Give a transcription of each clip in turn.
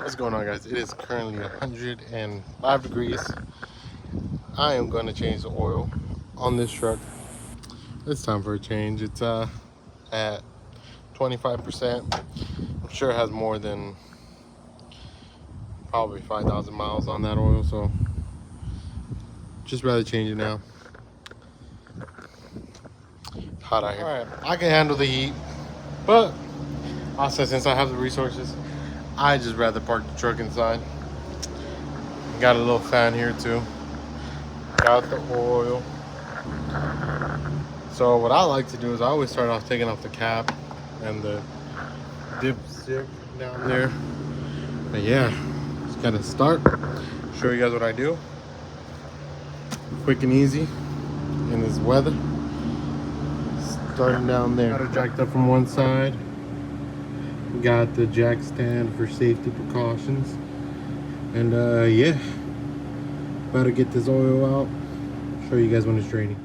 What's going on, guys? It is currently 105 degrees. I am going to change the oil on this truck. It's time for a change. It's at 25%. I'm sure it has more than probably 5,000 miles on that oil, so just rather change it now. Hot out here. All right, I can handle the heat, but also since I have the resources, I just rather park the truck inside. Got a little fan here too. Got the oil. So what I like to do is I always start off taking off the cap and the dipstick down there. But yeah, just gotta start. Show you guys what I do. Quick and easy in this weather. Starting down there. Got it jacked up from one side. Got the jack stand for safety precautions. And yeah, about to get this oil out. Show you guys when it's draining.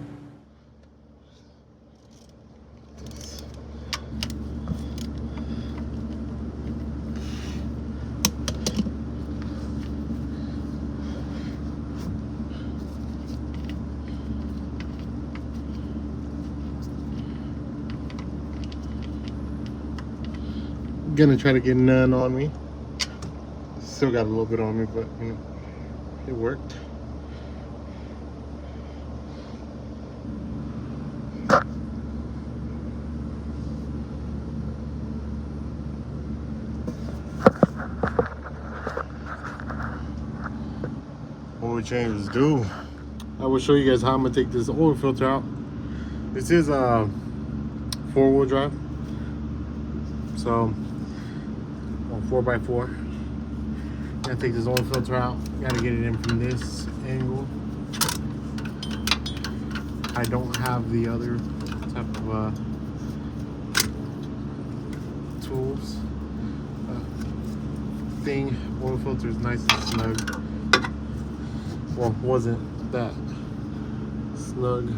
Gonna try to get none on me. Still got a little bit on me, but you know, it worked. Oil changes do. I will show you guys how I'm gonna take this oil filter out. This is a 4-wheel drive, so 4x4. Gotta take this oil filter out. Gotta get it in from this angle. I don't have the other type of tools. Thing. Oil filter is nice and snug. Well, wasn't that snug.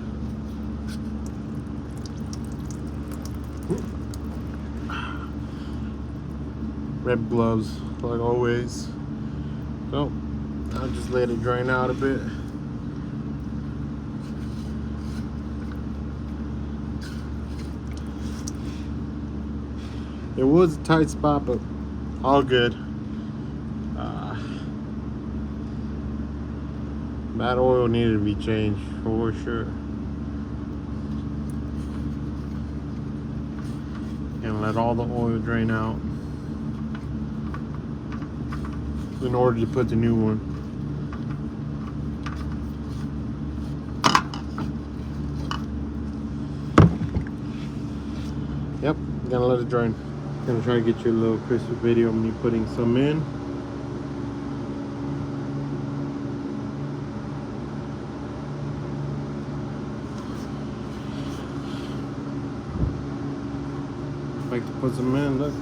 Red gloves, like always. So I'll just let it drain out a bit. It was a tight spot, but all good. That oil needed to be changed for sure. And let all the oil drain out in order to put the new one. Yep, gonna let it drain. Gonna try to get you a little crisp video of me putting some in. Like to put some in, look.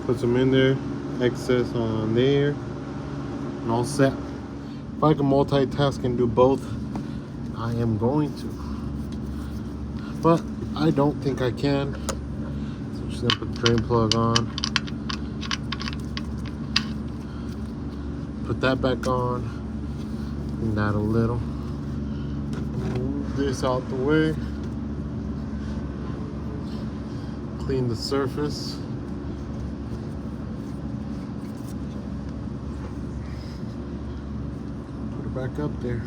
Put some in there, excess on there, and all set. If I can multitask and do both, I am going to. But I don't think I can. So I'm just gonna put the drain plug on. Put that back on. Clean that a little. Move this out the way. Clean the surface. Back up there.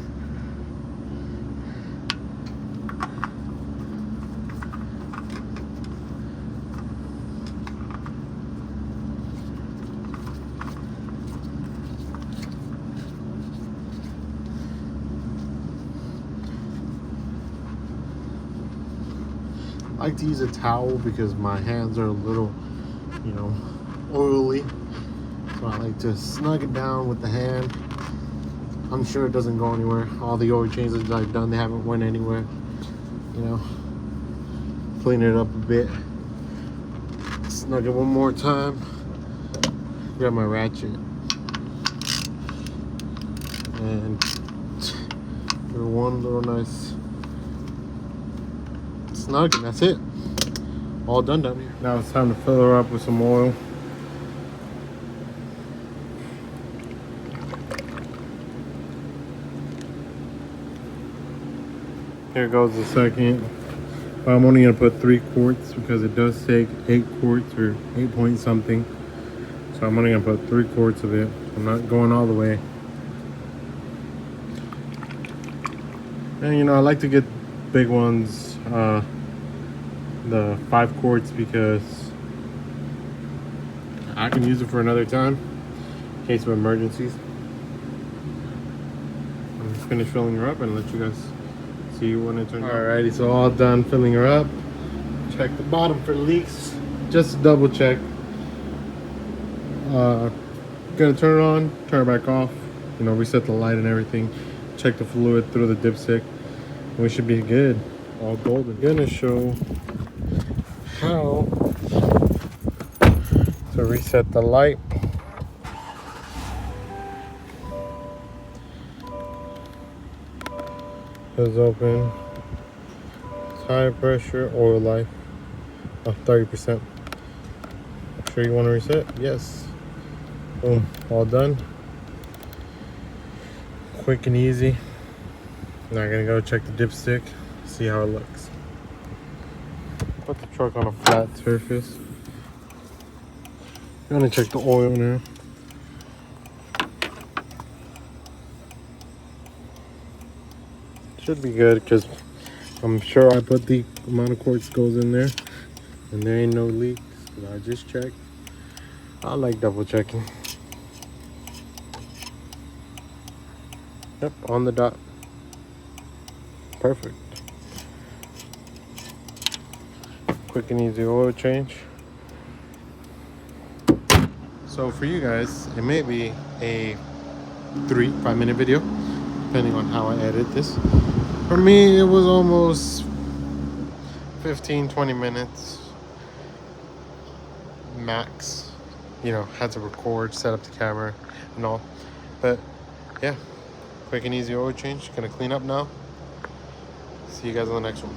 I like to use a towel because my hands are a little, you know, oily. So I like to snug it down with the hand. I'm sure it doesn't go anywhere. All the oil changes I've done, they haven't went anywhere. You know, clean it up a bit. Snug it one more time. Grab my ratchet. And give it one little nice snug, and that's it. All done down here. Now it's time to fill her up with some oil. Here goes the second. I'm only gonna put 3 quarts because it does take 8 quarts or 8 point something. So I'm only gonna put 3 quarts of it. I'm not going all the way. And you know, I like to get big ones, the 5 quarts, because I can use it for another time in case of emergencies. I'm just finished filling her up and let you guys see when it turns out. Alrighty, so all done filling her up. Check the bottom for leaks, just to double check. Gonna turn it on, turn it back off, you know, reset the light and everything, check the fluid through the dipstick, and we should be good. All golden. Gonna show how to reset the light. Is open. It's high pressure, oil life of 30%. Sure you want to reset? Yes. Boom, all done. Quick and easy. Now I'm gonna go check the dipstick, see how it looks. Put the truck on a flat surface. I'm gonna check the oil now. Should be good because I'm sure I put the amount of quarts goes in there and there ain't no leaks. But I just checked. I like double checking. Yep, on the dot. Perfect. Quick and easy oil change. So for you guys, it may be a 3-5 minute video, depending on how I edit this. For me, it was almost 15-20 minutes max. You know, had to record, set up the camera and all. But yeah, quick and easy oil change. Gonna clean up now. See you guys on the next one.